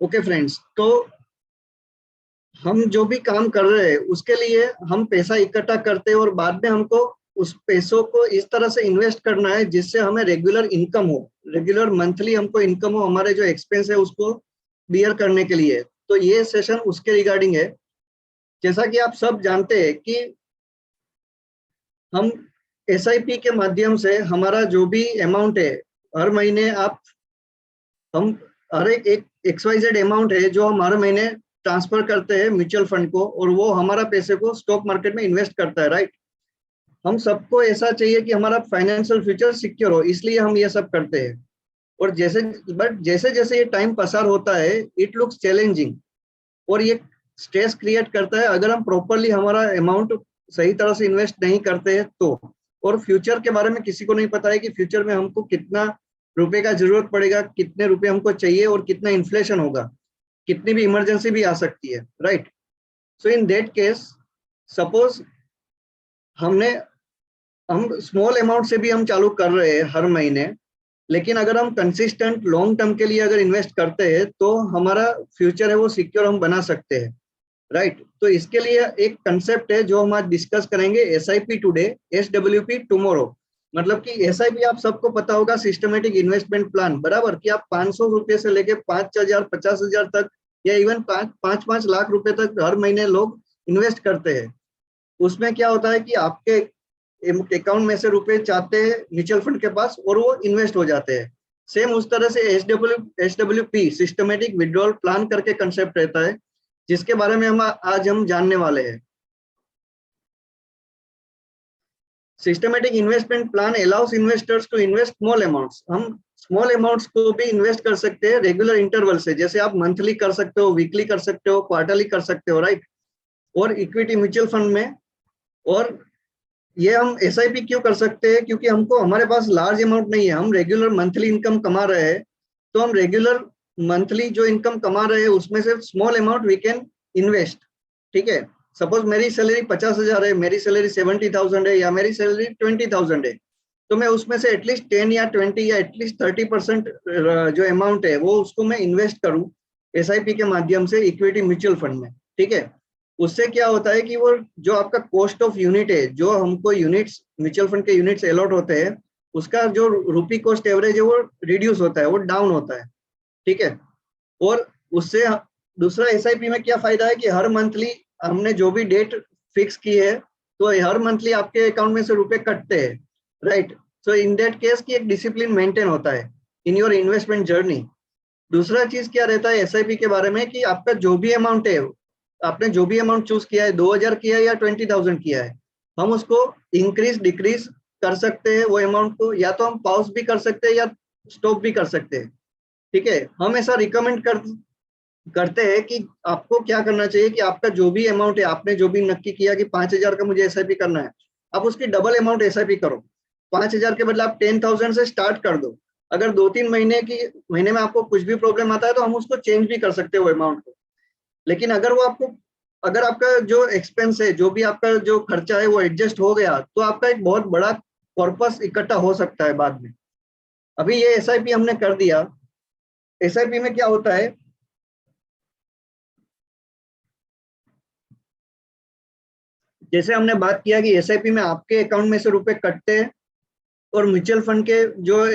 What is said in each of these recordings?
Okay friends, तो हम जो भी काम कर रहे हैं उसके लिए हम पैसा इकट्ठा करते हैं और बाद में हमको उस पैसों को इस तरह से इन्वेस्ट करना है जिससे हमें रेगुलर इनकम हो, रेगुलर मंथली हमको इनकम हो, हमारे जो एक्सपेंस है उसको बियर करने के लिए। तो ये सेशन उसके रिगार्डिंग है। जैसा कि आप सब जानते हैं कि हम एसआईपी के माध्यम से हमारा जो भी अमाउंट है हर महीने हम हर एक XYZ अमाउंट है जो हम हर महीने ट्रांसफर करते हैं म्यूचुअल फंड को, और वो हमारा पैसे को स्टॉक मार्केट में इन्वेस्ट करता है, राइट। हम सबको ऐसा चाहिए कि हमारा फाइनेंशियल फ्यूचर सिक्योर हो, इसलिए हम ये सब करते हैं। और जैसे जैसे ये टाइम पसार होता है इट लुक्स चैलेंजिंग और ये स्ट्रेस क्रिएट करता है अगर हम प्रॉपरली हमारा अमाउंट सही तरह से इन्वेस्ट नहीं करते हैं तो। और फ्यूचर के बारे में किसी को नहीं पता है कि फ्यूचर में हमको कितना रुपए का जरूरत पड़ेगा, कितने रुपए हमको चाहिए और कितना इन्फ्लेशन होगा, कितनी भी इमरजेंसी भी आ सकती है, right. So in that case suppose हम स्मॉल अमाउंट से भी हम चालू कर रहे हैं हर महीने, लेकिन अगर हम कंसिस्टेंट लॉन्ग टर्म के लिए अगर इन्वेस्ट करते हैं तो हमारा फ्यूचर है वो सिक्योर हम बना सकते हैं, राइट। तो इसके लिए एक कंसेप्ट है जो हम आज डिस्कस करेंगे, SIP टुडे, SWP टुमारो। मतलब कि SIP आप सबको पता होगा, सिस्टमेटिक इन्वेस्टमेंट प्लान, बराबर, कि आप 500 रुपए से लेके 5,000 50,000 तक या इवन 5 लाख रुपए तक हर महीने लोग इन्वेस्ट करते हैं। उसमें क्या होता है कि आपके अकाउंट में से रुपए चाहते हैं म्यूचुअल फंड के पास और वो इन्वेस्ट हो जाते हैं। सेम उस तरह से SWP सिस्टमेटिक विड्रॉल प्लान करके कंसेप्ट रहता है, जिसके बारे में आज हम जानने वाले हैं। Systematic investment plan allows investors to invest small amounts. हम स्मॉल अमाउंट्स को भी इन्वेस्ट कर सकते हैं रेगुलर इंटरवल से, जैसे आप मंथली कर सकते हो, वीकली कर सकते हो, क्वार्टरली कर सकते हो, राइट। और इक्विटी म्यूचुअल फंड में। और ये हम SIP क्यों कर सकते हैं? क्योंकि हमको हमारे पास लार्ज अमाउंट नहीं है, हम रेगुलर मंथली इनकम कमा रहे हैं, तो हम रेगुलर मंथली जो इनकम कमा रहे हैं उसमें से small amount we can invest, ठीक है। सपोज मेरी सैलरी 50,000 है, मेरी सैलरी 70,000 है या मेरी सैलरी 20,000 है, तो मैं उसमें से एटलीस्ट 10 या 20 या एटलीस्ट 30% जो अमाउंट है वो उसको मैं इन्वेस्ट करूं SIP के माध्यम से इक्विटी म्यूचुअल फंड में, ठीक है। उससे क्या होता है कि वो जो आपका कॉस्ट ऑफ यूनिट है, जो हमको यूनिट्स म्यूचुअल फंड के यूनिट्स अलॉट होते हैं, उसका जो रुपी कॉस्ट एवरेज है वो रिड्यूस होता है, वो डाउन होता है, ठीक है। और उससे दूसरा SIP में क्या फायदा है कि हर मंथली हमने जो भी डेट फिक्स की है तो हर मंथली आपके अकाउंट में से रुपए कटते हैं, right. So in that case की एक डिसिप्लिन मेंटेन होता है इन योर इन्वेस्टमेंट जर्नी। दूसरा चीज क्या रहता है SIP के बारे में कि आपका जो भी अमाउंट है, आपने जो भी अमाउंट चूज किया है, 2,000 किया है या 20,000 किया है, हम उसको इंक्रीज डिक्रीज कर सकते हैं वो अमाउंट को, या तो हम पॉज भी कर सकते हैं या स्टॉप भी कर सकते हैं, ठीक है। हम ऐसा रिकमेंड करते हैं कि आपको क्या करना चाहिए कि आपका जो भी अमाउंट है, आपने जो भी नक्की किया कि 5,000 का मुझे SIP करना है, आप उसकी डबल अमाउंट SIP करो। 5,000 के बदले आप 10,000 से स्टार्ट कर दो। अगर 2-3 महीने में आपको कुछ भी प्रॉब्लम आता है तो हम उसको चेंज भी कर सकते हैं वो अमाउंट को। लेकिन अगर आपका जो एक्सपेंस है, जो भी आपका जो खर्चा है वो एडजस्ट हो गया, तो आपका एक बहुत बड़ा कॉर्पस इकट्ठा हो सकता है बाद में। अभी ये SIP हमने कर दिया। SIP में क्या होता है, जैसे हमने बात किया कि SIP में आपके अकाउंट में से रुपए कटते हैं और म्यूचुअल फंड के जो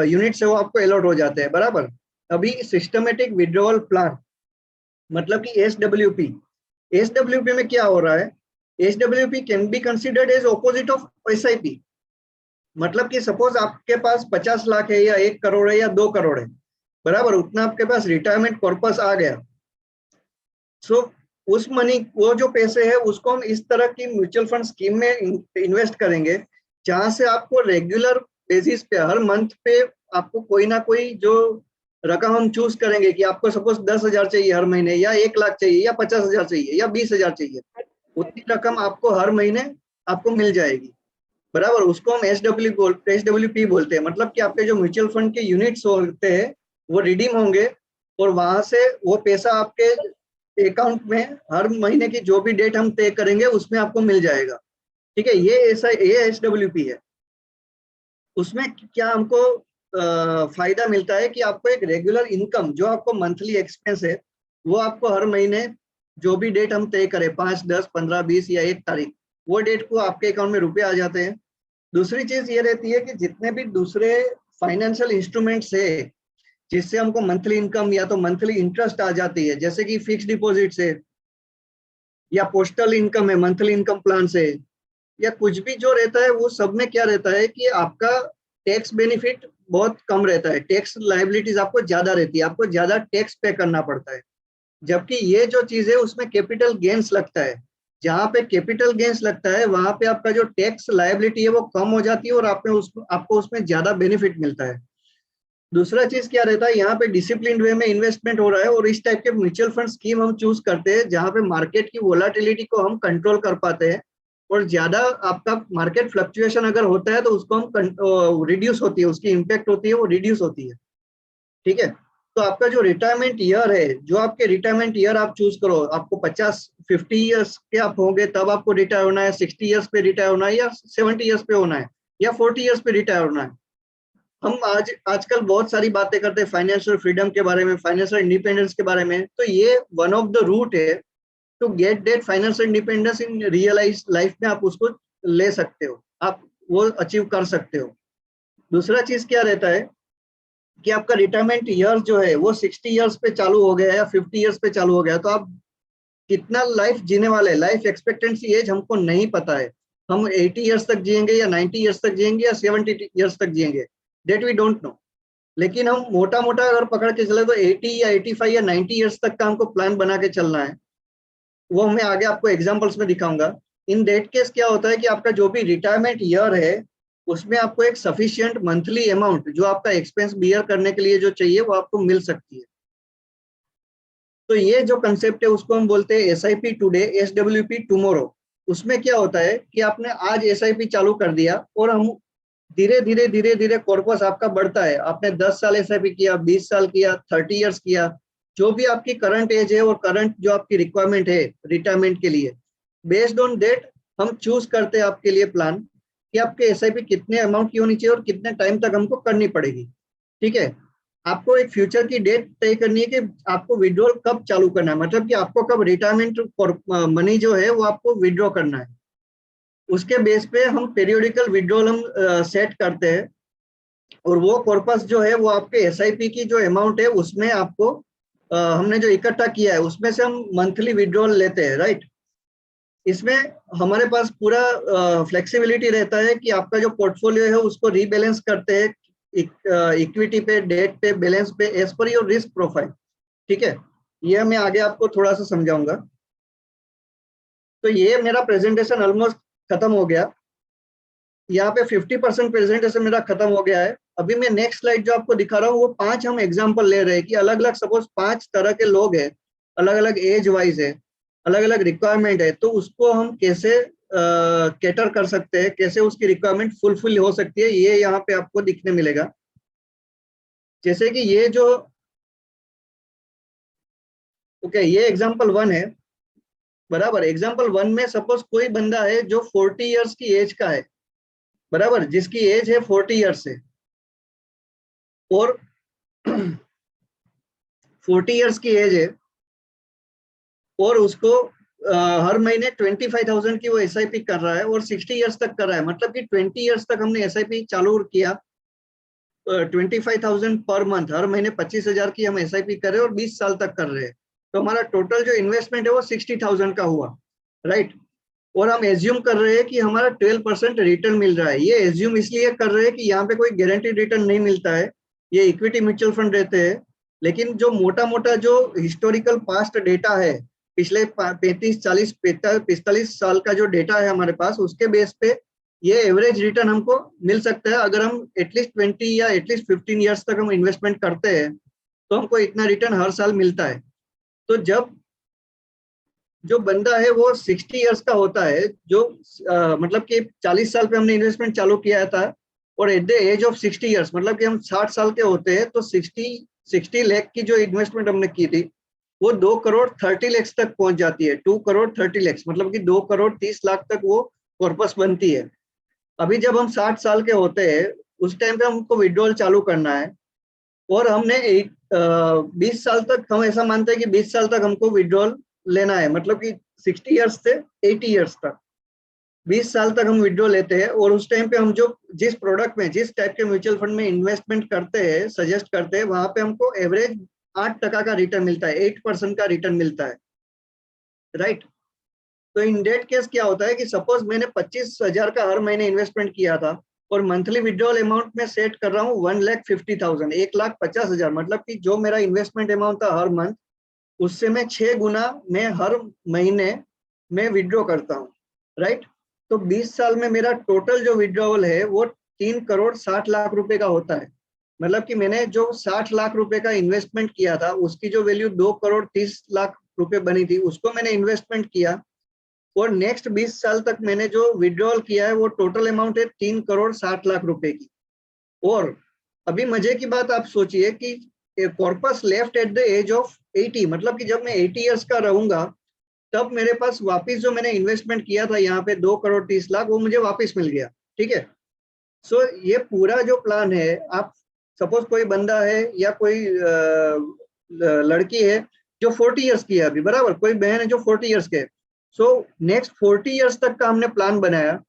यूनिट्स है वो आपको अलॉट हो जाते हैं, बराबर। अभी सिस्टमेटिक विड्रॉल प्लान मतलब कि SWP में क्या हो रहा है, SWP can be considered as opposite of SIP। मतलब कि सपोज आपके पास 50 लाख है या 1 करोड़ है या 2 करोड़ है, बराबर, उतना आपके पास रिटायरमेंट कॉर्पस आ गया। सो उस मनी, वो जो पैसे है उसको हम इस तरह की म्यूचुअल फंड स्कीम में इन्वेस्ट करेंगे जहां से आपको रेगुलर बेसिस पे हर मंथ पे आपको कोई ना कोई जो रकम हम चूज करेंगे कि आपको सपोज 10,000 चाहिए हर महीने, या 1 लाख चाहिए, या 50,000 चाहिए, या 20,000 चाहिए, उतनी रकम आपको हर महीने आपको मिल जाएगी, बराबर। उसको हम SWP बोलते हैं। मतलब कि आपके जो म्यूचुअल फंड के यूनिट्स होते हैं वो रिडीम होंगे और वहां से वो पैसा आपके अकाउंट में हर महीने की जो भी डेट हम तय करेंगे उसमें आपको मिल जाएगा, ठीक है। ये SWP है। उसमें क्या हमको फायदा मिलता है कि आपको एक रेगुलर इनकम, जो आपको मंथली एक्सपेंस है वो आपको हर महीने जो भी डेट हम तय करें, 5, 10, 15, 20 या 1 तारीख, वो डेट को आपके अकाउंट में रुपए आ जाते हैं। दूसरी चीज ये रहती है कि जितने भी दूसरे फाइनेंशियल इंस्ट्रूमेंट्स है जिससे हमको मंथली इनकम या तो मंथली इंटरेस्ट आ जाती है, जैसे कि फिक्स डिपॉजिट से या पोस्टल इनकम है, मंथली इनकम प्लान से, या कुछ भी जो रहता है, वो सब में क्या रहता है कि आपका टैक्स बेनिफिट बहुत कम रहता है, टैक्स लाइबिलिटीज आपको ज्यादा रहती है, आपको ज्यादा टैक्स पे करना पड़ता है। जबकि ये जो चीज है उसमें कैपिटल गेन्स लगता है, जहां पे कैपिटल गेन्स लगता है वहां पे आपका जो टैक्स लाइबिलिटी है वो कम हो जाती है और आपको उसमें ज्यादा बेनिफिट मिलता है। दूसरा चीज क्या रहता है, यहाँ पे डिसिप्लिन वे में इन्वेस्टमेंट हो रहा है और इस टाइप के म्यूचुअल फंड स्कीम हम चूज करते हैं जहां पे मार्केट की वोलाटिलिटी को हम कंट्रोल कर पाते हैं, और ज्यादा आपका मार्केट फ्लक्चुएशन अगर होता है तो उसको हम रिड्यूस होती है, उसकी इम्पैक्ट होती है वो रिड्यूस होती है। ठीक है, तो आपका जो रिटायरमेंट ईयर है, जो आपके रिटायरमेंट ईयर आप चूज करो, आपको 50 ईयर्स के आप होंगे तब आपको रिटायर होना है, 60 ईयर्स पे रिटायर होना है, या 70 ईयर्स पे होना है, या 40 ईयर्स पे रिटायर होना है। हम आजकल बहुत सारी बातें करते हैं फाइनेंशियल फ्रीडम के बारे में, फाइनेंशियल इंडिपेंडेंस के बारे में, तो ये वन ऑफ द रूट है to get that financial independence in realize life में, आप उसको ले सकते हो, आप वो अचीव कर सकते हो। दूसरा चीज क्या रहता है कि आपका रिटायरमेंट ईयर जो है वो 60 ईयर्स पे चालू हो गया या 50 ईयर्स पे चालू हो गया, तो आप कितना लाइफ जीने वाले, लाइफ एक्सपेक्टेंसी एज हमको नहीं पता है, हम 80 ईयर्स तक जिएंगे या 90 ईयर्स तक जिएंगे या 70 ईयर्स तक जिएंगे, डेट वी डोंट नो। लेकिन हम मोटा मोटा अगर पकड़ के चले तो 80 या 85 या 90 ईयर्स तक का हमको प्लान बना के चलना है। वो मैं आगे आपको एग्जांपल्स में दिखाऊंगा। इन दैट केस क्या होता है कि आपका जो भी रिटायरमेंट ईयर है उसमें आपको एक सफिशिएंट मंथली अमाउंट जो आपका एक्सपेंस बियर करने के लिए जो चाहिए वो आपको मिल सकती है। तो ये जो कंसेप्ट है उसको हम बोलते हैं SIP टुडे, SWP टुमारो। उसमें क्या होता है कि आपने आज SIP चालू कर दिया और हम धीरे धीरे धीरे धीरे कॉर्पस आपका बढ़ता है, आपने 10 साल SIP किया, 20 साल किया, 30 ईयर्स किया, जो भी आपकी करंट एज है और करंट जो आपकी रिक्वायरमेंट है रिटायरमेंट के लिए, बेस्ड ऑन डेट हम चूज करते हैं आपके लिए प्लान कि आपके SIP कितने अमाउंट की होनी चाहिए और कितने टाइम तक हमको करनी पड़ेगी। ठीक है, आपको एक फ्यूचर की डेट तय करनी है कि आपको विड्रॉल कब चालू करना है, मतलब कि आपको कब रिटायरमेंट मनी जो है वो आपको विड्रॉ करना है। उसके बेस पे हम पीरियोडिकल विड्रॉल हम सेट करते हैं, और वो कॉर्पस जो है वो आपके SIP की जो अमाउंट है उसमें आपको हमने जो इकट्ठा किया है उसमें से हम मंथली विड्रॉल लेते हैं, राइट। इसमें हमारे पास पूरा फ्लेक्सिबिलिटी रहता है कि आपका जो पोर्टफोलियो है उसको रीबैलेंस करते हैं इक्विटी पे, डेट पे, बैलेंस पे, as per your risk profile. ठीक है, ये मैं आगे आपको थोड़ा सा समझाऊंगा। तो ये मेरा प्रेजेंटेशन ऑलमोस्ट खत्म हो गया, यहाँ पे 50% प्रेजेंटेशन मेरा खत्म हो गया है। अभी मैं नेक्स्ट स्लाइड जो आपको दिखा रहा हूँ वो 5 हम एग्जांपल ले रहे हैं कि अलग अलग, सपोज 5 तरह के लोग हैं, अलग अलग एज वाइज है, अलग अलग रिक्वायरमेंट है, तो उसको हम कैसे कैटर कर सकते हैं, कैसे उसकी रिक्वायरमेंट फुलफिल हो सकती है, ये यहाँ पे आपको दिखने मिलेगा। जैसे कि ये जो ये एग्जाम्पल 1 है, बराबर। एग्जाम्पल 1 में सपोज कोई बंदा है जो 40 ईयर्स की एज का है, बराबर, जिसकी एज है 40 ईयर्स से, और 40 ईयर्स की एज है और उसको हर महीने 25,000 की वो SIP कर रहा है और 60 ईयर्स तक कर रहा है, मतलब कि 20 ईयर्स तक हमने SIP चालू किया, 25,000 पर मंथ, हर महीने 25,000 की हम SIP कर रहे हैं और 20 साल तक कर रहे हैं, तो हमारा टोटल जो इन्वेस्टमेंट है वो 60,000 का हुआ, राइट। और हम एज्यूम कर रहे हैं कि हमारा 12% रिटर्न मिल रहा है। ये एज्यूम इसलिए कर रहे हैं कि यहाँ पे कोई गारंटीड रिटर्न नहीं मिलता है, ये इक्विटी म्यूचुअल फंड रहते हैं, लेकिन जो मोटा मोटा जो हिस्टोरिकल पास्ट डेटा है, पिछले 35, 40, 45 साल का जो डेटा है हमारे पास, उसके बेस पे ये एवरेज रिटर्न हमको मिल सकता है। अगर हम एटलीस्ट 20 या एटलीस्ट 15 ईयर्स तक हम इन्वेस्टमेंट करते हैं तो हमको इतना रिटर्न हर साल मिलता है। तो जब जो बंदा है वो 60 ईयर्स का होता है, जो मतलब कि 40 साल पे हमने इन्वेस्टमेंट चालू किया था, और at the age of 60 years मतलब कि हम 60 साल के होते हैं, तो 60 लाख की जो इन्वेस्टमेंट हमने की थी वो 2 करोड़ 30 लाख तक पहुंच जाती है। 2 करोड़ 30 लाख मतलब कि 2 करोड़ 30 लाख तक वो कॉर्पस बनती है। अभी जब हम 60 साल के होते हैं उस टाइम पे हमको विड्रॉल चालू करना है, और हमने 20 साल तक, हम ऐसा मानते हैं कि 20 साल तक हमको विड्रॉल लेना है, मतलब कि 60 ईयर्स से 80 ईयर्स तक 20 साल तक हम विड्रॉ लेते हैं। और उस टाइम पे हम जो जिस प्रोडक्ट में, जिस टाइप के म्यूचुअल फंड में इन्वेस्टमेंट करते हैं, सजेस्ट करते हैं, वहां पे हमको एवरेज 8% का रिटर्न मिलता है, 8% का रिटर्न मिलता है, राइट। तो इन डेट केस क्या होता है कि सपोज मैंने 25,000 का हर महीने इन्वेस्टमेंट किया था, और मंथली विड्रॉल अमाउंट में सेट कर रहा हूँ 1,50,000, 1,50,000, मतलब कि जो मेरा इन्वेस्टमेंट अमाउंट था हर मंथ, उससे मैं 6 गुना मैं हर महीने में विड्रॉ करता हूँ, राइट। तो 20 साल में मेरा टोटल जो विड्रॉवल है वो 3,60,00,000 रुपए का होता है। मतलब कि मैंने जो 60 लाख रुपए का इन्वेस्टमेंट किया था, उसकी जो वैल्यू 2,30,00,000 रुपए बनी थी, उसको मैंने इन्वेस्टमेंट किया, और नेक्स्ट 20 साल तक मैंने जो विड्रॉल किया है वो टोटल अमाउंट है 3,60,00,000 रुपए की। और अभी मजे की बात आप सोचिए कि corpus left at the age of 80, मतलब कि जब मैं 80 ईयर्स का रहूंगा, तब मेरे पास वापस जो मैंने इन्वेस्टमेंट किया था यहाँ पे 2,30,00,000, वो मुझे वापस मिल गया, ठीक है। सो ये पूरा जो प्लान है, आप सपोज कोई बंदा है या कोई लड़की है जो 40 ईयर्स की है अभी, बराबर, कोई बहन है जो 40 ईयर्स के, सो नेक्स्ट 40 ईयर्स तक का हमने प्लान बनाया,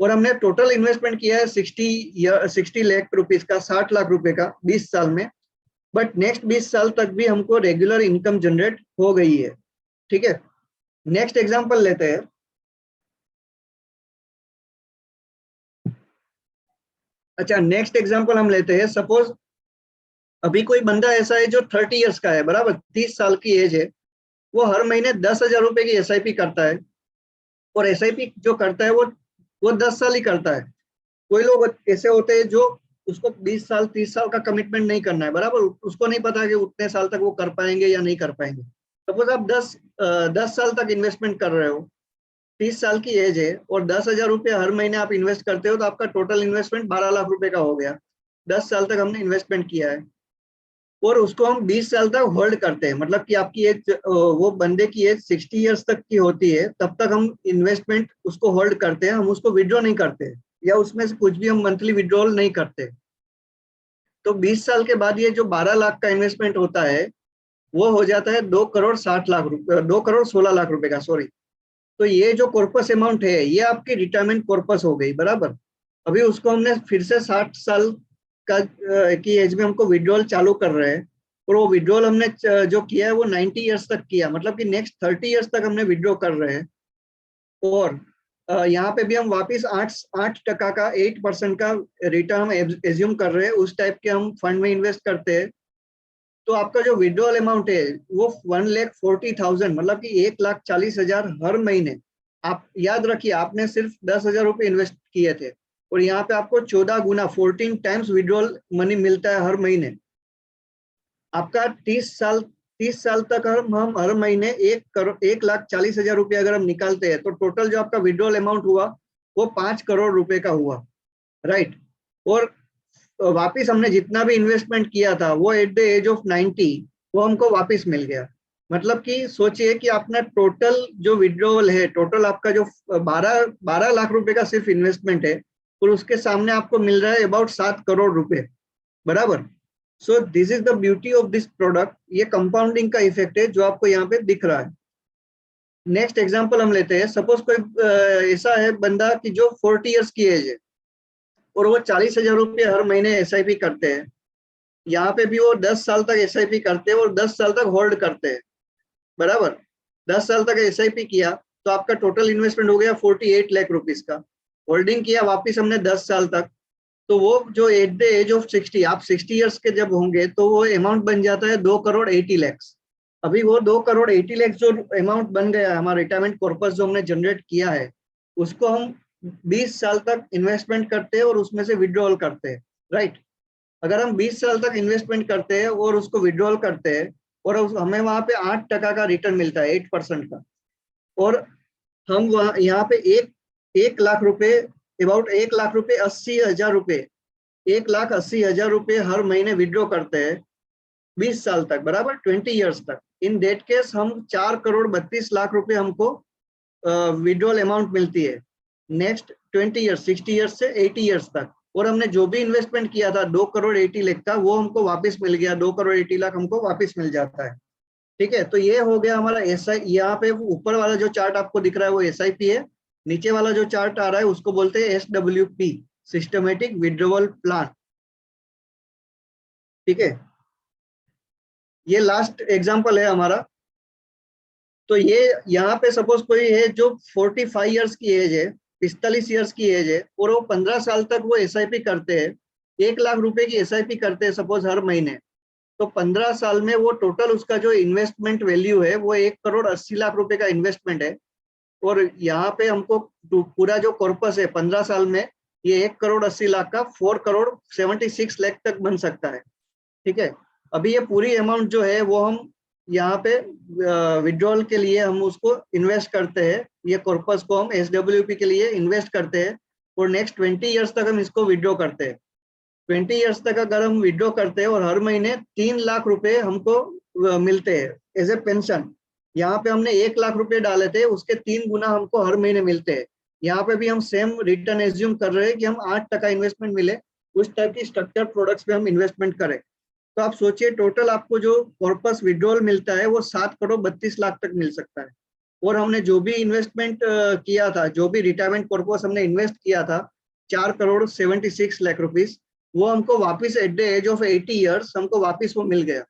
और हमने टोटल इन्वेस्टमेंट किया है 60 लाख रुपीस का, 60 लाख रुपए का 20 साल में। बट नेक्स्ट 20 साल तक भी हमको रेगुलर इनकम जनरेट हो गई है, ठीक है। नेक्स्ट एग्जांपल लेते हैं। अच्छा, नेक्स्ट एग्जांपल हम लेते हैं। सपोज अभी कोई बंदा ऐसा है जो 30 ईयर्स का है, बराबर, 30 साल की एज है, वो हर महीने 10,000 रुपए की एसआईपी करता है, और एसआईपी जो करता है वो 10 साल ही करता है। कोई लोग ऐसे होते हैं जो उसको 20 साल 30 साल का कमिटमेंट नहीं करना है, बराबर, उसको नहीं पता कि उतने साल तक वो कर पाएंगे या नहीं कर पाएंगे। सपोज आप 10 साल तक इन्वेस्टमेंट कर रहे हो, 30 साल की एज है, और 10,000 रुपये हर महीने आप इन्वेस्ट करते हो, तो आपका टोटल इन्वेस्टमेंट 12 लाख रुपए का हो गया। 10 साल तक हमने इन्वेस्टमेंट किया है, और उसको हम 20 साल तक होल्ड करते हैं, मतलब कि आपकी एज, वो बंदे की एज 60 ईयर्स तक की होती है, तब तक हम इन्वेस्टमेंट उसको होल्ड करते हैं, हम उसको विड्रॉ नहीं करते, या उसमें से कुछ भी हम मंथली विड्रॉल नहीं करते। तो 20 साल के बाद ये जो 12 लाख का इन्वेस्टमेंट होता है, वो हो जाता है 2,60,00,000 रुपए, 2,16,00,000 रुपए का, सॉरी। तो ये जो कॉर्पस अमाउंट है, ये आपकी रिटायरमेंट कॉर्पस हो गई, बराबर। अभी उसको हमने फिर से 60 साल का की एज में हमको विड्रॉल चालू कर रहे हैं, और वो विड्रॉल हमने जो किया है वो 90 ईयर्स तक किया, मतलब कि नेक्स्ट 30 ईयर्स तक हमने विड्रॉ कर रहे हैं। और यहाँ पे भी हम वापस 8% का 8% का रिटर्न हम एज्यूम कर रहे हैं, उस टाइप के हम फंड में इन्वेस्ट करते हैं। तो आपका जो विड्रॉल अमाउंट है वो 1,40,000, मतलब कि 1,40,000 हर महीने। आप याद रखिए, आपने सिर्फ 10,000 रुपये इन्वेस्ट किए थे, और यहाँ पे आपको 14 गुना 14 टाइम्स विड्रॉल मनी मिलता है हर महीने। आपका 30 साल तक हम हर महीने 1,40,000 रुपये अगर हम निकालते हैं, तो टोटल जो आपका विड्रॉल अमाउंट हुआ वो 5 करोड़ रुपए का हुआ, राइट। और वापिस हमने जितना भी इन्वेस्टमेंट किया था वो एट द एज ऑफ 90 वो हमको वापिस मिल गया। मतलब कि सोचिए कि अपना टोटल जो विड्रॉवल है, टोटल आपका जो 12 लाख रुपए का सिर्फ इन्वेस्टमेंट है, और उसके सामने आपको मिल रहा है अबाउट 7 करोड़ रुपए, बराबर। So this is the beauty of this product. ये कंपाउंडिंग का इफेक्ट है जो आपको यहाँ पे दिख रहा है। नेक्स्ट एग्जांपल हम लेते हैं। सपोज कोई ऐसा है बंदा कि जो 40 ईयर्स की एज है, और वो 40,000 रुपये हर महीने एसआईपी करते हैं। यहाँ पे भी वो 10 साल तक एसआईपी करते हैं, और 10 साल तक होल्ड करते हैं, बराबर। 10 साल तक एसआईपी किया तो आपका टोटल इन्वेस्टमेंट हो गया 48 लाख रुपीस का। होल्डिंग किया वापिस हमने 10 साल तक, तो वो जो एट द एज ऑफ 60, आप 60 ईयर्स के जब होंगे, तो वो अमाउंट बन जाता है 2,80,00,000। अभी वो 2,80,00,000 जो अमाउंट बन गया, हमारा रिटायरमेंट कॉर्पस जो हमने जनरेट किया है, उसको हम 20 साल तक इन्वेस्टमेंट करते हैं और उसमें से विड्रॉल करते हैं, राइट। अगर हम 20 साल तक इन्वेस्टमेंट करते हैं और उसको विड्रॉल करते हैं, और हमें वहां पे 8% का रिटर्न मिलता है, 8% का, और हम वहाँ यहाँ पे 1 लाख रुपए, अबाउट 1,80,000 रुपए, 1,80,000 रुपए हर महीने विड्रॉ करते हैं 20 साल तक, बराबर, 20 ईयर्स तक। इन डेट केस हम 4,32,00,000 रुपए हमको विड्रॉल अमाउंट मिलती है नेक्स्ट 20 ईयर्स, 60 ईयर्स से 80 ईयर्स तक। और हमने जो भी इन्वेस्टमेंट किया था 2,80,00,000 का, वो हमको वापस मिल गया, 2,80,00,000 हमको वापस मिल जाता है। ठीक है, तो ये हो गया हमारा SI। यहाँ पे ऊपर वाला जो चार्ट आपको दिख रहा है वो SIP है, नीचे वाला जो चार्ट आ रहा है उसको बोलते हैं SWP, सिस्टमेटिक विड्रॉवल प्लान। ठीक है, ये लास्ट एग्जांपल है हमारा। तो ये यहाँ पे सपोज कोई है जो 45 इयर्स की एज है, 45 इयर्स की एज है, और वो 15 साल तक वो SIP करते हैं, 1,00,000 रुपए की SIP करते हैं सपोज हर महीने। तो 15 साल में वो टोटल उसका जो इन्वेस्टमेंट वैल्यू है वो 1,80,00,000 रुपए का इन्वेस्टमेंट है। और यहाँ पे हमको पूरा जो कॉर्पस है 15 साल में, ये 1,80,00,000 का 4,76,00,000 तक बन सकता है। ठीक है, अभी ये पूरी अमाउंट जो है वो हम यहाँ पे विड्रॉल के लिए हम उसको इन्वेस्ट करते हैं, ये कॉर्पस को हम SWP के लिए इन्वेस्ट करते हैं, और नेक्स्ट 20 ईयर्स तक हम इसको विड्रॉ करते हैं। 20 ईयर्स तक अगर हम विड्रॉ करते हैं और हर महीने 3,00,000 रुपए हमको मिलते हैं एज ए पेंशन। यहाँ पे हमने 1,00,000 रुपए डाले थे, उसके 3 गुना हमको हर महीने मिलते हैं। यहाँ पे भी हम सेम रिटर्न एज्यूम कर रहे हैं कि हम 8% इन्वेस्टमेंट मिले, उस टाइप की स्ट्रक्चर प्रोडक्ट्स पे हम इन्वेस्टमेंट करें। तो आप सोचिए टोटल आपको जो कॉर्पस विड्रॉल मिलता है वो 7,32,00,000 तक मिल सकता है। और हमने जो भी इन्वेस्टमेंट किया था, जो भी रिटायरमेंट कॉर्पस हमने इन्वेस्ट किया था 4,76,00,000 रुपीज, वो हमको वापस at the age of 80 years हमको वापस वो मिल गया।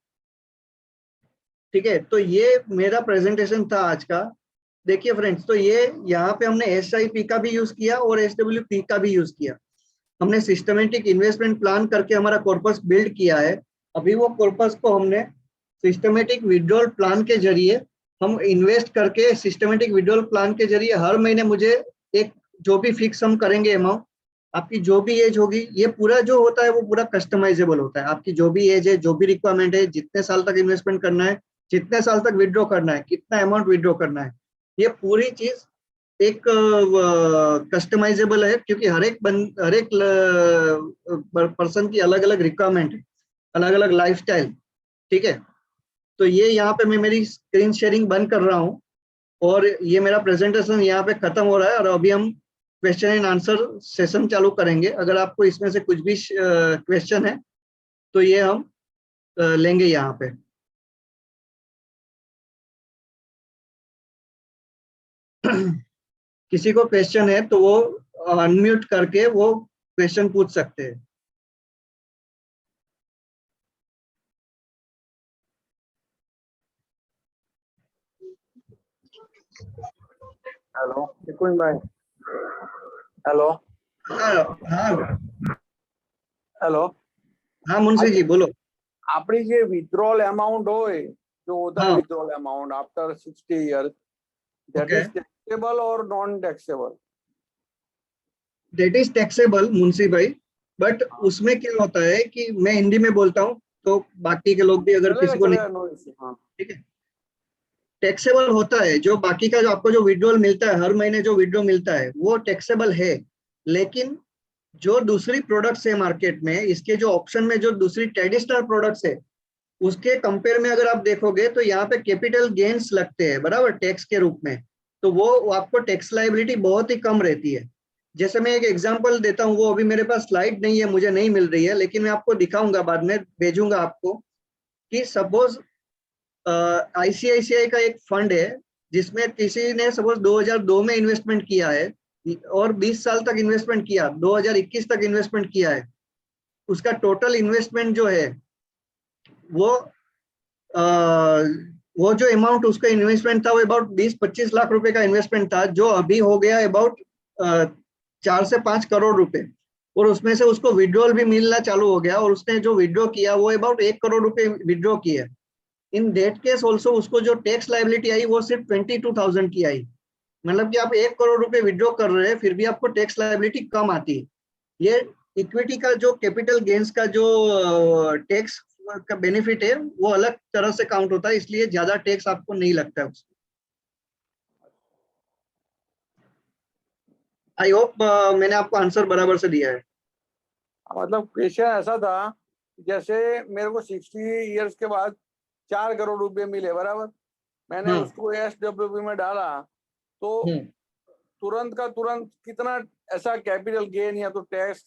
ठीक है, तो ये मेरा प्रेजेंटेशन था आज का। देखिए फ्रेंड्स, तो ये यहाँ पे हमने SIP का भी यूज किया और SWP का भी यूज किया। हमने सिस्टमेटिक इन्वेस्टमेंट प्लान करके हमारा कॉर्पस बिल्ड किया है। अभी वो कॉर्पस को हमने सिस्टमेटिक विड्रॉल प्लान के जरिए हम इन्वेस्ट करके, सिस्टमेटिक विड्रॉल प्लान के जरिए हर महीने मुझे एक जो भी फिक्स हम करेंगे अमाउंट, आपकी जो भी एज होगी, ये पूरा जो होता है वो पूरा कस्टमाइजेबल होता है। आपकी जो भी एज है, जो भी रिक्वायरमेंट है, जितने साल तक इन्वेस्टमेंट करना है, जितने साल तक विड्रॉ करना है, कितना अमाउंट विड्रॉ करना है, ये पूरी चीज एक कस्टमाइजेबल है, क्योंकि हर एक पर्सन की अलग अलग रिक्वायरमेंट है, अलग अलग लाइफस्टाइल। ठीक है, तो ये यहाँ पे मैं मेरी स्क्रीन शेयरिंग बंद कर रहा हूँ, और ये मेरा प्रेजेंटेशन यहाँ पे खत्म हो रहा है, और अभी हम क्वेश्चन एंड आंसर सेशन चालू करेंगे। अगर आपको इसमें से कुछ भी क्वेश्चन है तो ये हम लेंगे यहाँ पे। किसी को क्वेश्चन है तो वो अनम्यूट करके वो क्वेश्चन पूछ सकते हैं। हेलो निकुंज भाई, हेलो। हाँ हाँ हेलो। हाँ मुंशी जी बोलो। આપણી જે વિથડ્રોલ એમાઉન્ટ હોય, जो होता है हाँ withdrawal amount after 60 year, that okay, is taxable और non taxable? That is taxable Munshi भाई, बट उसमें क्या होता है कि मैं हिंदी में बोलता हूँ तो बाकी के लोग भी अगर चलेगा किसी को नहीं। चलेगा, नो इश्यू। हाँ ठीक है, टैक्सेबल होता है जो बाकी का, जो आपको जो विड्रॉल मिलता है हर महीने, जो विड्रॉ मिलता है वो टैक्सेबल है। लेकिन जो दूसरी प्रोडक्ट्स है मार्केट में, इसके जो ऑप्शन में जो दूसरी ट्रेडिशनल प्रोडक्ट्स है, उसके कंपेयर में अगर आप देखोगे तो यहाँ पे कैपिटल गेन्स लगते हैं बराबर टैक्स के रूप में, तो वो आपको टैक्स लाइबिलिटी बहुत ही कम रहती है। जैसे मैं एक एग्जांपल देता हूँ, वो अभी मेरे पास स्लाइड नहीं है, मुझे नहीं मिल रही है, लेकिन मैं आपको दिखाऊंगा, बाद में भेजूंगा आपको। कि सपोज ICICI का एक फंड है जिसमें किसी ने सपोज 2002 में इन्वेस्टमेंट किया है और 20 साल तक इन्वेस्टमेंट किया, 2021 तक इन्वेस्टमेंट किया है। उसका टोटल इन्वेस्टमेंट जो है वो वो जो अमाउंट उसका इन्वेस्टमेंट था वो अबाउट 20-25 लाख रुपए का इन्वेस्टमेंट था, जो अभी हो गया अबाउट 4 से 5 करोड़ रुपए। और उसमें से उसको विड्रॉल भी मिलना चालू हो गया, और उसने जो विड्रॉ किया वो अबाउट 1 करोड़ रुपए विड्रॉ किए। इन दैट केस ऑल्सो उसको जो टैक्स लाइबिलिटी आई वो सिर्फ 22,000 की आई। मतलब कि आप 1 करोड़ रुपए विड्रॉ कर रहे हैं फिर भी आपको टैक्स लाइबिलिटी कम आती है। ये इक्विटी का जो कैपिटल गेन्स का जो टैक्स का बेनिफिट है वो अलग तरह से काउंट होता है, इसलिए ज्यादा टैक्स आपको नहीं लगता है उसमें। आई होप मैंने आपको आंसर बराबर से दिया है। मतलब क्वेश्चन ऐसा था, जैसे मेरे को 60 इयर्स के बाद 4 करोड़ रुपए मिले बराबर, मैंने हाँ उसको SWP में डाला, तो तुरंत का तुरंत कितना ऐसा कैपिटल गेन या तो टैक्स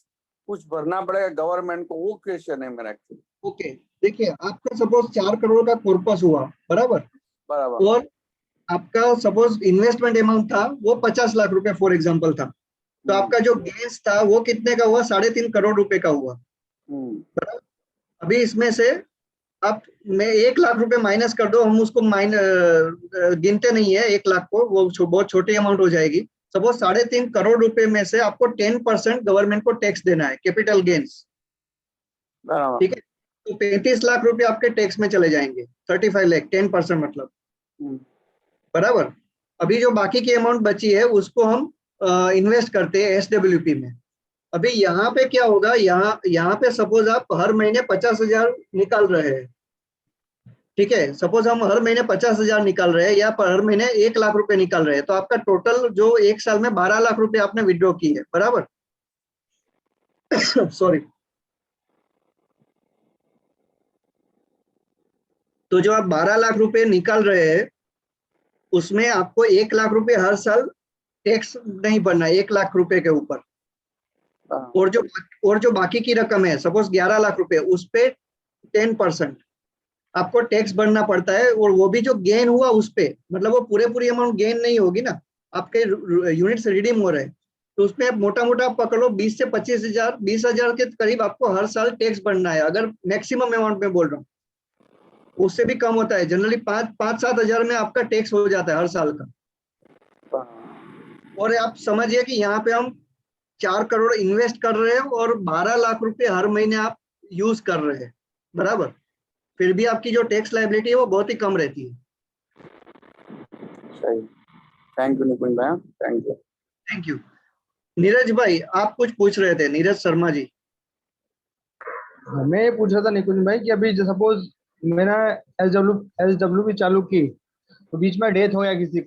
कुछ भरना पड़ेगा गवर्नमेंट को, वो क्वेश्चन है मेरा एक्चुअली। ओके, देखिए आपका सपोज 4 करोड़ का कॉर्पस हुआ, बराबर, बराबर। और आपका सपोज इन्वेस्टमेंट अमाउंट था वो 50 लाख रुपए फॉर एग्जांपल था, तो आपका जो गेन्स था वो कितने का हुआ? 3.5 करोड़ रुपए का हुआ, बराबर। अभी इसमें से आप मैं 1 लाख रुपए माइनस कर दो, हम उसको गिनते नहीं है 1 लाख को, वो बहुत छोटी अमाउंट हो जाएगी। सपोज 3.5 करोड़ रुपए में से आपको 10% गवर्नमेंट को टैक्स देना है, कैपिटल गेन्स, बराबर। ठीक है। तो 35 लाख रुपए आपके टैक्स में चले जाएंगे, 35 लाख, 10% मतलब, बराबर। अभी जो बाकी की अमाउंट बची है उसको हम इन्वेस्ट करते हैं SWP में। अभी यहाँ पे क्या होगा, यहाँ पे सपोज आप हर महीने 50,000 निकाल रहे हैं, ठीक है। सपोज हम हर महीने 50,000 निकाल रहे हैं या हर महीने 1 लाख रुपए निकाल रहे हैं, तो आपका टोटल जो एक साल में 12 लाख रुपए आपने विड्रॉ की है, बराबर। सॉरी। तो जो आप 12 लाख रुपए निकाल रहे हैं उसमें आपको 1 लाख रुपए हर साल टैक्स नहीं भरना है, 1 लाख रुपए के ऊपर। और जो बाकी की रकम है सपोज 11 लाख रुपए, उस पे 10% आपको टैक्स भरना पड़ता है। और वो भी जो गेन हुआ उस पे, मतलब वो पूरी अमाउंट गेन नहीं होगी ना, आपके यूनिट्स रिडीम हो रहे हैं, तो उसमें मोटा मोटा पकड़ो 20 से 25,000, 20,000 के करीब आपको हर साल टैक्स भरना है, अगर मैक्सिमम अमाउंट में बोल रहा हूँ। उससे भी कम होता है जनरली, 5-7 हजार में आपका टैक्स हो जाता है हर साल का। और आप समझिए कि यहाँ पे हम 4 करोड़ इन्वेस्ट कर रहे हैं और 12 लाख रुपए हर महीने आप यूज कर रहे हैं, बराबर। फिर भी आपकी जो टैक्स लायबिलिटी है वो बहुत ही कम रहती है। सही। थैंक यू निकुंज भाई, thank you. Thank you. Neeraj भाई आप कुछ पूछ रहे थे, नीरज शर्मा जी। मैं ये पूछ रहा था निकुंज भाई कि अभी सपोज मैंने एसडब्ल्यू भी चालू की, तो बीच में डेथ हो गया किसी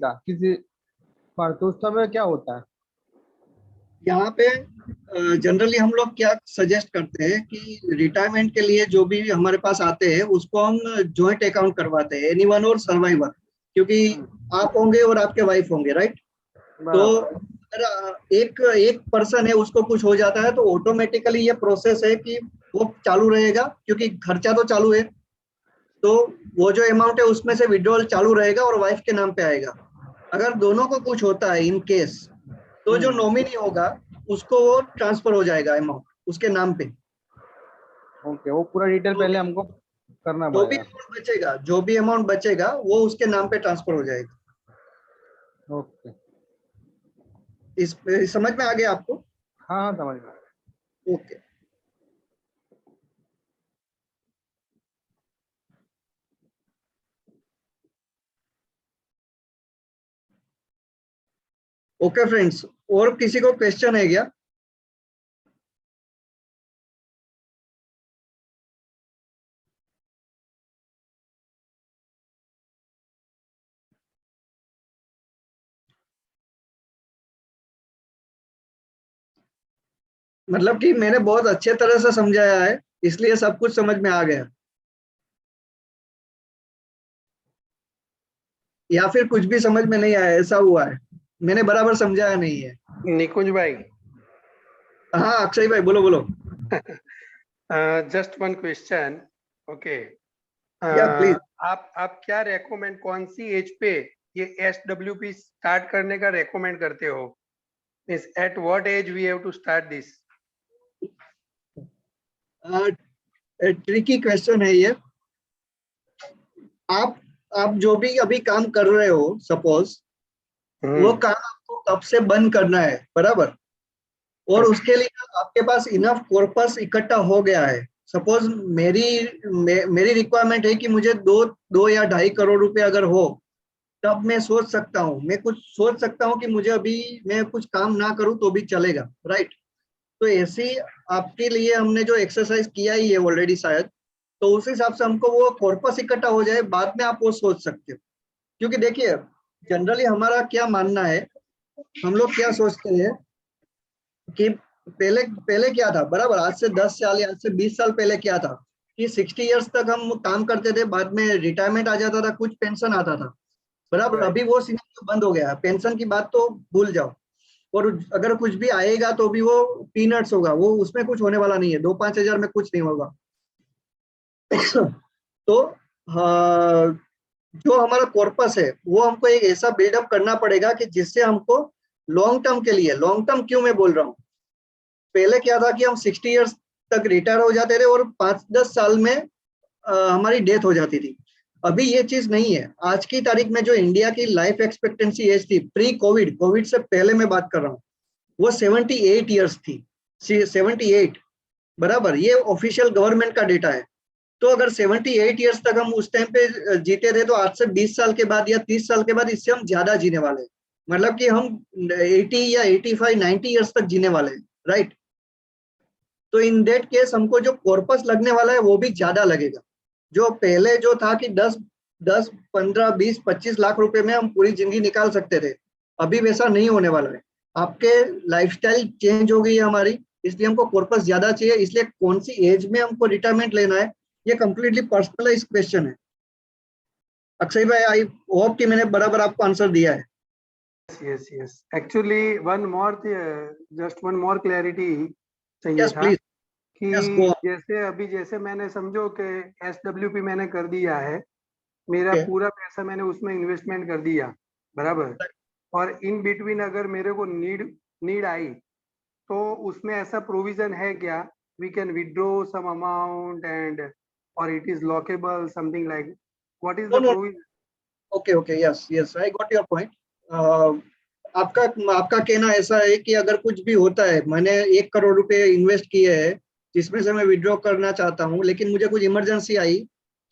पर, तो उस समय क्या होता है? यहाँ पे जनरली हम लोग क्या सजेस्ट करते हैं कि रिटायरमेंट के लिए जो भी हमारे पास आते हैं उसको हम जॉइंट अकाउंट करवाते हैं, एनीवन और सर्वाइवर, क्योंकि आप होंगे और आपके वाइफ होंगे, राइट। तो अगर एक पर्सन है उसको कुछ हो जाता है तो ऑटोमेटिकली ये प्रोसेस है कि वो चालू रहेगा, क्योंकि खर्चा तो चालू है, तो वो जो अमाउंट है उसमें से विड्रॉल चालू रहेगा और वाइफ के नाम पे आएगा। अगर दोनों को कुछ होता है इन केस, तो जो नॉमिनी होगा उसको वो ट्रांसफर हो जाएगा अमाउंट उसके नाम पे। ओके, वो पूरा डिटेल पहले हमको करना जो भी पड़ेगा। अमाउंट बचेगा, जो भी अमाउंट बचेगा वो उसके नाम पे ट्रांसफर हो जाएगा। ओके, इस समझ में आ गया आपको? हाँ हाँ समझ गया। ओके। ओके फ्रेंड्स, और किसी को क्वेश्चन है क्या? मतलब कि मैंने बहुत अच्छे तरह से समझाया है इसलिए सब कुछ समझ में आ गया, या फिर कुछ भी समझ में नहीं आया, ऐसा हुआ है, मैंने बराबर समझाया नहीं है? निकुंज भाई, हाँ अक्षय भाई बोलो बोलो। Just one question. ओके, या प्लीज। आप क्या रेकमेंड, कौन सी एज पे ये SWP स्टार्ट करने का रेकमेंड करते हो? Means at what age we have to start this? Tricky question है ये। आप जो भी अभी काम कर रहे हो सपोज, वो काम आपको कब से बंद करना है, बराबर। और उसके लिए आपके पास इनफ कॉर्पस इकट्ठा हो गया है। सपोज मेरी रिक्वायरमेंट है कि मुझे 2 या 2.5 करोड़ रुपए अगर हो, तब मैं सोच सकता हूँ, मैं कुछ सोच सकता हूँ कि मुझे अभी मैं कुछ काम ना करूँ तो भी चलेगा, राइट। तो ऐसी आपके लिए हमने जो एक्सरसाइज किया ही है ऑलरेडी शायद, तो उस हिसाब से हमको वो कॉर्पस इकट्ठा हो जाए, बाद में आप वो सोच सकते हो। क्योंकि देखिए जनरली हमारा क्या मानना है, हम लोग क्या सोचते हैं कि पहले पहले क्या था, बराबर, आज से 10 साल या आज से 20 साल पहले क्या था कि 60 इयर्स तक हम काम करते थे, बाद में रिटायरमेंट आ जाता था, कुछ पेंशन आता था, बराबर। अभी वो सिनेरियो बंद हो गया, पेंशन की बात तो भूल जाओ। और अगर कुछ भी आएगा तो भी वो पीनट्स होगा, वो उसमें कुछ होने वाला नहीं है, 2-5 हजार में कुछ नहीं होगा। तो जो हमारा कॉर्पस है वो हमको एक ऐसा बिल्डअप करना पड़ेगा कि जिससे हमको लॉन्ग टर्म के लिए, लॉन्ग टर्म क्यों मैं बोल रहा हूँ, पहले क्या था कि हम 60 इयर्स तक रिटायर हो जाते थे और 5-10 साल में हमारी डेथ हो जाती थी। अभी ये चीज नहीं है। आज की तारीख में जो इंडिया की लाइफ एक्सपेक्टेंसी एज थी प्री कोविड, कोविड से पहले मैं बात कर रहा हूँ, वो 78 इयर्स थी, 78, बराबर। ये ऑफिशियल गवर्नमेंट का डेटा है। तो अगर 78 इयर्स तक हम उस टाइम पे जीते थे, तो आज से 20 साल के बाद या 30 साल के बाद इससे हम ज्यादा जीने वाले हैं, मतलब कि हम 80 या 85, 90 इयर्स तक जीने वाले हैं, राइट। तो इन दैट केस हमको जो कॉर्पस लगने वाला है वो भी ज्यादा लगेगा। जो पहले जो था कि 10, 15, 20, 25 लाख रुपए में हम पूरी जिंदगी निकाल सकते थे, अभी वैसा नहीं होने वाला है। आपके लाइफस्टाइल चेंज हो गई है हमारी, इसलिए हमको कॉर्पस ज्यादा चाहिए। इसलिए कौन सी एज में हमको रिटायरमेंट लेना है, ये कंप्लीटली पर्सनलाइज क्वेश्चन है। अक्षय भाई, आई होप कि मैंने बराबर आपको आंसर दिया है। yes. Actually, just one more clarity चाहिए यस था प्लीज, कि यस गो। जैसे मैंने समझो कि SWP मैंने कर दिया है, मेरा Okay. पूरा पैसा मैंने उसमें इन्वेस्टमेंट कर दिया, बराबर। और इन बिटवीन अगर मेरे को नीड आई तो उसमें ऐसा प्रोविजन है क्या, we can withdraw some amount and और it is lockable, something like, what is no the no, provision? Okay okay, yes yes, I got your point. आपका आपका कहना ऐसा है कि अगर कुछ भी होता है, मैंने 1 करोड़ रुपए इन्वेस्ट किए हैं जिसमें से मैं विड्रॉ करना चाहता हूँ, लेकिन मुझे कुछ इमरजेंसी आई,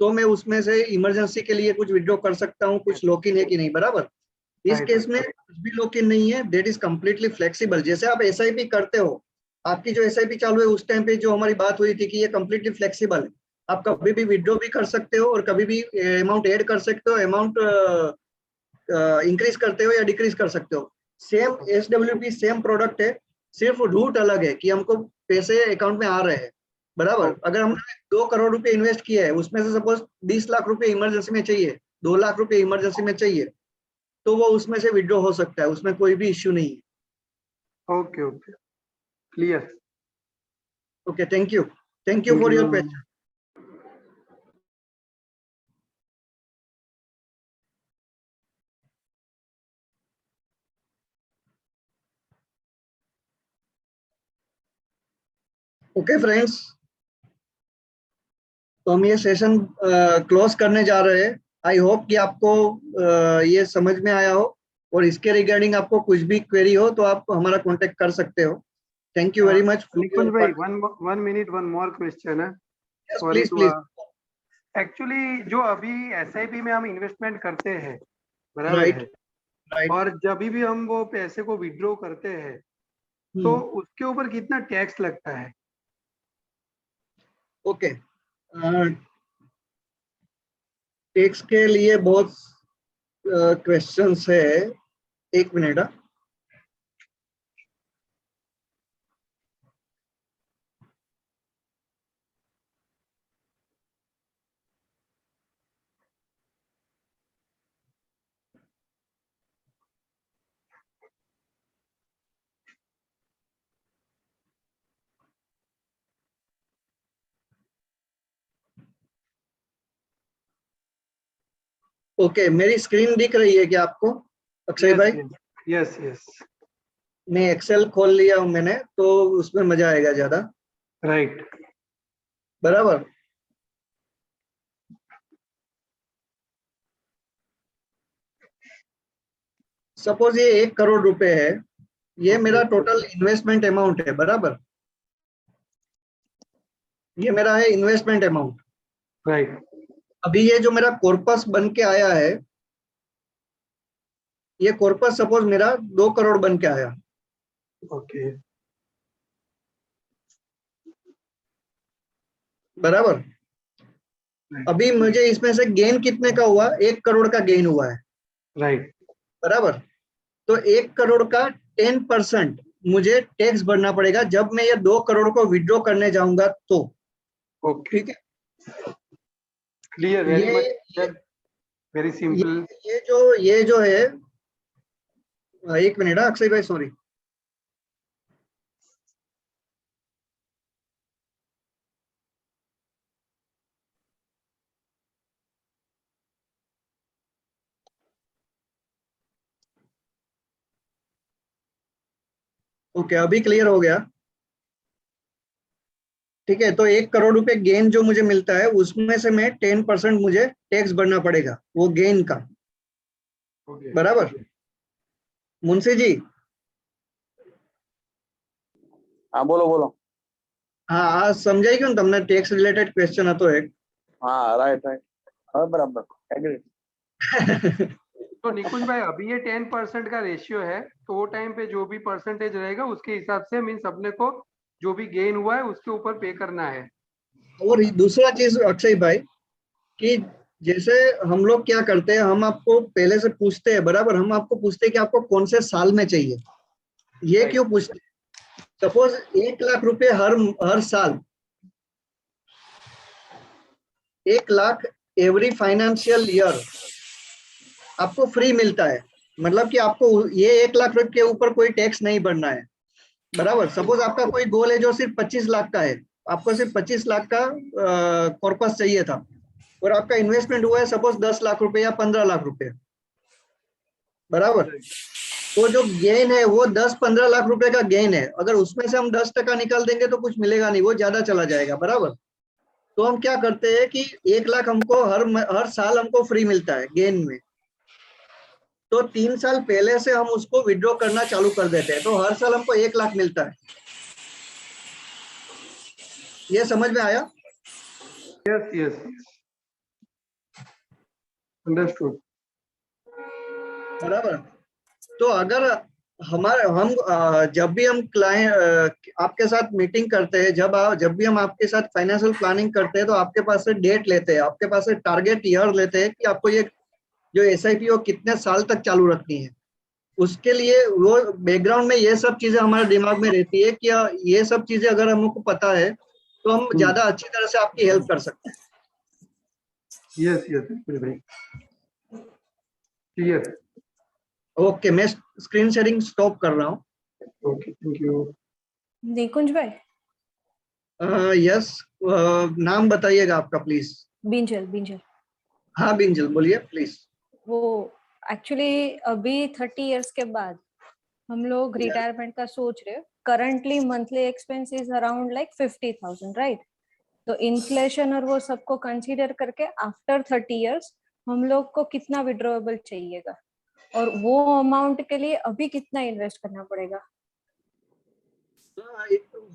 तो मैं उसमें से इमरजेंसी के लिए कुछ विड्रॉ कर सकता हूँ। कुछ लॉक इन है कि नहीं, बराबर। इस राइट, केस में कुछ भी लॉक इन नहीं है, दैट इज कंप्लीटली फ्लेक्सिबल। जैसे आप एसआईपी करते हो, आपकी जो एसआईपी चालू है उस टाइम पे जो हमारी बात हुई थी कि ये कंप्लीटली फ्लेक्सिबल है। आप कभी भी विड्रॉ भी कर सकते हो और कभी भी अमाउंट ऐड कर सकते हो, अमाउंट इंक्रीज करते हो या डिक्रीज कर सकते हो। सेम SWP सेम प्रोडक्ट है, सिर्फ रूट अलग है कि हमको पैसे अकाउंट में आ रहे हैं, बराबर। अगर हमने 2 करोड़ रुपए इन्वेस्ट किया है, उसमें से सपोज 20 लाख रुपए इमरजेंसी में चाहिए, 2 लाख रुपए इमरजेंसी में चाहिए, तो वो उसमें से विड्रॉ हो सकता है, उसमें कोई भी इश्यू नहीं है। Okay, clear. Okay, thank you Thank for your you. Question. Okay friends, तो हम ये सेशन क्लोज करने जा रहे हैं। आई होप कि आपको ये समझ में आया हो, और इसके रिगार्डिंग आपको कुछ भी क्वेरी हो तो आप हमारा कांटेक्ट कर सकते हो। Thank you very much for Nikunj your भाई, participation. one minute, one more question है, sorry please to please. Actually जो अभी SIP में हम इन्वेस्टमेंट करते हैं, बराबर राइट है, राइट। और जब भी हम वो पैसे को विड्रॉ करते हैं तो उसके ऊपर कितना टैक्स लगता है? ओके, टैक्स के लिए बहुत क्वेश्चंस है, एक मिनट। ओके, मेरी स्क्रीन दिख रही है क्या आपको, अक्षय यस, भाई? यस, यस, मैं एक्सेल खोल लिया हूं मैंने, तो उसमें मजा आएगा ज्यादा, राइट। बराबर। सपोज ये 1 करोड़ रुपए है, ये मेरा टोटल इन्वेस्टमेंट अमाउंट है, बराबर। ये मेरा है इन्वेस्टमेंट अमाउंट। राइट, अभी ये जो मेरा कॉर्पस बन के आया है, ये कॉर्पस सपोज मेरा 2 करोड़ बन के आया, ओके, बराबर। अभी मुझे इसमें से गेन कितने का हुआ, 1 करोड़ का गेन हुआ है, राइट, बराबर। तो 1 करोड़ का 10% मुझे टैक्स भरना पड़ेगा जब मैं ये 2 करोड़ को विड्रॉ करने जाऊंगा तो। ओके, ठीक है, क्लियर, वेरी ये मच, वेरी ये सिंपल। ये जो है, एक मिनट अक्षय भाई, सॉरी। ओके, अभी क्लियर हो गया। ठीक है, तो 1 करोड़ रुपए गेन जो मुझे मिलता है उसमें से मैं 10% मुझे टैक्स भरना पड़ेगा वो गेन का, ओके बराबर मुंशी जी? हाँ बोलो बोलो। हाँ, आज समझाई क्यों तुमने? टैक्स रिलेटेड क्वेश्चन હતો એક. हाँ राइट राइट, हाँ बराबर, एग्री। तो निकुंज भाई अभी ये 10% का रेशियो है, तो वो टाइम पे जो भी परसेंटेज रहेगा उसके हिसाब से मीन्स अपने को जो भी गेन हुआ है उसके ऊपर पे करना है। और दूसरा चीज अक्षय भाई, कि जैसे हम लोग क्या करते हैं, हम आपको पहले से पूछते हैं, बराबर, हम आपको पूछते हैं कि आपको कौन से साल में चाहिए। ये Right. क्यों पूछते हैं? सपोज 1 लाख रुपए हर साल, 1 लाख एवरी फाइनेंशियल ईयर आपको फ्री मिलता है। मतलब कि आपको ये 1 लाख रुपए के ऊपर कोई टैक्स नहीं भरना है, बराबर। सपोज आपका कोई गोल है जो सिर्फ 25 लाख का है, आपको सिर्फ 25 लाख का कॉर्पस चाहिए था, और आपका इन्वेस्टमेंट हुआ है सपोज 10 लाख रुपए या 15 लाख रुपए, बराबर। तो जो गेन है वो 10-15 लाख रुपए का गेन है। अगर उसमें से हम 10% निकाल देंगे तो कुछ मिलेगा नहीं, वो ज्यादा चला जाएगा, बराबर। तो हम क्या करते हैं कि 1 लाख हमको हर साल हमको फ्री मिलता है गेन में, तो 3 साल पहले से हम उसको विड्रॉ करना चालू कर देते हैं, तो हर साल हमको 1 लाख मिलता है। ये समझ में आया? Yes, yes, understood. बराबर। तो अगर जब भी हम क्लाइंट आपके साथ मीटिंग करते हैं, जब भी हम आपके साथ फाइनेंशियल प्लानिंग करते हैं, तो आपके पास से डेट लेते हैं, आपके पास से टारगेट ईयर लेते हैं कि आपको ये जो एसआईपी वो कितने साल तक चालू रखनी है। उसके लिए वो बैकग्राउंड में ये सब चीजें हमारे दिमाग में रहती है कि ये सब चीजें अगर हमको पता है तो हम ज्यादा अच्छी तरह से आपकी हेल्प कर सकते हैं। Yes, yes, बिल्कुल भाई। Clear. ओके, मैं स्क्रीन शेयरिंग स्टॉप कर रहा हूँ। Okay, thank you. निकुंज भाई, यस, नाम बताइएगा आपका प्लीज। Brinjal brinjal. हाँ बिंजल, बोलिए प्लीज। वो एक्चुअली अभी 30 इयर्स के बाद हम लोग रिटायरमेंट का सोच रहे हैं। Currently monthly expense is around like 50,000, right? तो इन्फ्लेशन और वो सबको कंसीडर करके आफ्टर 30 इयर्स हम लोग को कितना विड्रॉएबल चाहिएगा, और वो अमाउंट के लिए अभी कितना इन्वेस्ट करना पड़ेगा?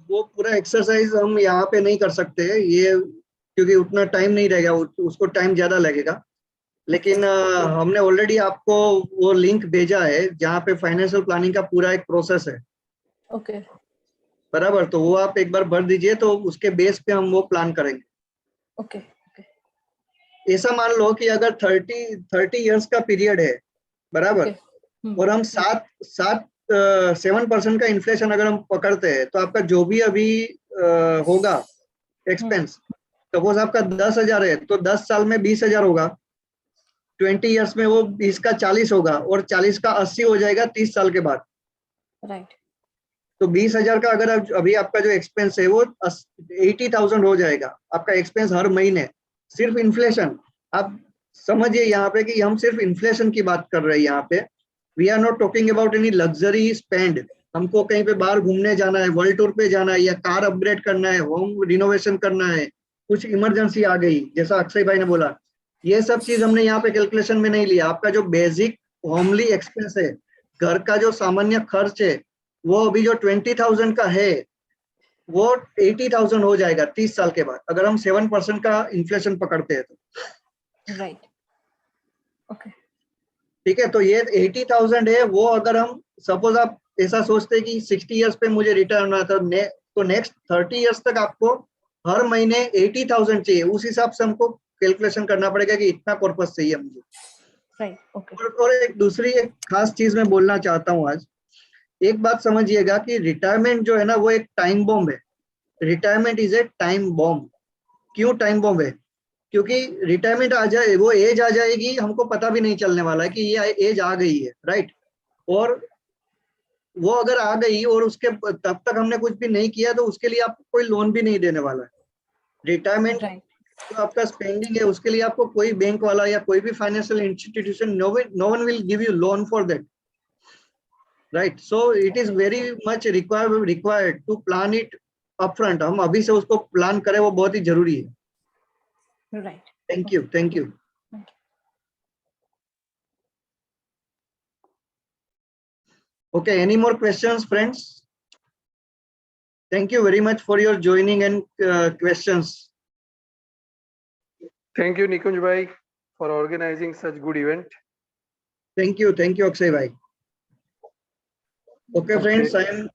वो पूरा एक्सरसाइज हम यहाँ पे नहीं कर सकते ये, क्योंकि उतना टाइम नहीं रहेगा, उसको टाइम ज्यादा लगेगा। लेकिन हमने ऑलरेडी आपको वो लिंक भेजा है जहाँ पे फाइनेंशियल प्लानिंग का पूरा एक प्रोसेस है, ओके बराबर। तो वो आप एक बार भर दीजिए, तो उसके बेस पे हम वो प्लान करेंगे। ओके ओके ऐसा मान लो कि अगर 30 इयर्स का पीरियड है, बराबर, और हम 7% का इन्फ्लेशन अगर हम पकड़ते हैं, तो आपका जो भी अभी होगा एक्सपेंस, सपोज आपका 10,000 है तो 10 साल में 20,000 होगा, 20 इयर्स में वो 20 का 40 होगा, और 40 का 80 हो जाएगा 30 साल के बाद। राइट। तो 20,000 का अगर अभी आपका जो एक्सपेंस है वो 80,000 हो जाएगा आपका एक्सपेंस हर महीने, सिर्फ इन्फ्लेशन। आप समझिए यहाँ पे कि हम सिर्फ इन्फ्लेशन की बात कर रहे हैं यहाँ पे। We are not talking about any luxury spend. हमको कहीं पे बाहर घूमने जाना है, वर्ल्ड टूर पे जाना है, या कार अपग्रेड करना है, होम रिनोवेशन करना है, कुछ इमरजेंसी आ गई, जैसा अक्षय भाई ने बोला, ये सब चीज हमने यहाँ पे कैलकुलेशन में नहीं लिया। आपका जो बेसिक होमली एक्सपेंस है, घर का जो सामान्य खर्च है, वो अभी जो 20,000 का है वो 80,000 हो जाएगा 30 साल के बाद, अगर हम 7% का इन्फ्लेशन पकड़ते हैं तो। राइट ओके ठीक है, तो ये 80,000 है, वो अगर हम सपोज आप ऐसा सोचते हैं कि 60 इयर्स पे मुझे रिटर्न होना था, तो नेक्स्ट 30 इयर्स तक आपको हर महीने 80,000 चाहिए। उस हिसाब से हमको कैलकुलेशन करना पड़ेगा कि इतना कॉर्पस चाहिए मुझे। राइट ओके और एक दूसरी एक खास चीज मैं बोलना चाहता हूँ आज। एक बात समझिएगा कि रिटायरमेंट जो है ना वो एक टाइम बॉम्ब है। Retirement is a time bomb. क्यों टाइम बॉम्ब है? क्योंकि रिटायरमेंट आ जाए, वो एज आ जाएगी, हमको पता भी नहीं चलने वाला है कि ये एज आ गई है, राइट। और वो अगर आ गई और उसके तब तक हमने कुछ भी नहीं किया, तो उसके लिए आपको कोई लोन भी नहीं देने वाला है। रिटायरमेंट राइट जो आपका स्पेंडिंग है उसके लिए आपको कोई बैंक वाला या कोई भी financial institution, no one will give you loan for that. right? So it is very much required to plan it upfront. हम अभी से उसको प्लान करें, वो बहुत ही जरूरी है. Right. Thank you, thank you. Okay, any more questions, friends? Thank you very much for your joining and questions. Thank you, Nikunj bhai, for organizing such good event. Thank you, Akshay bhai. Okay, friends, I am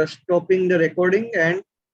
stopping the recording and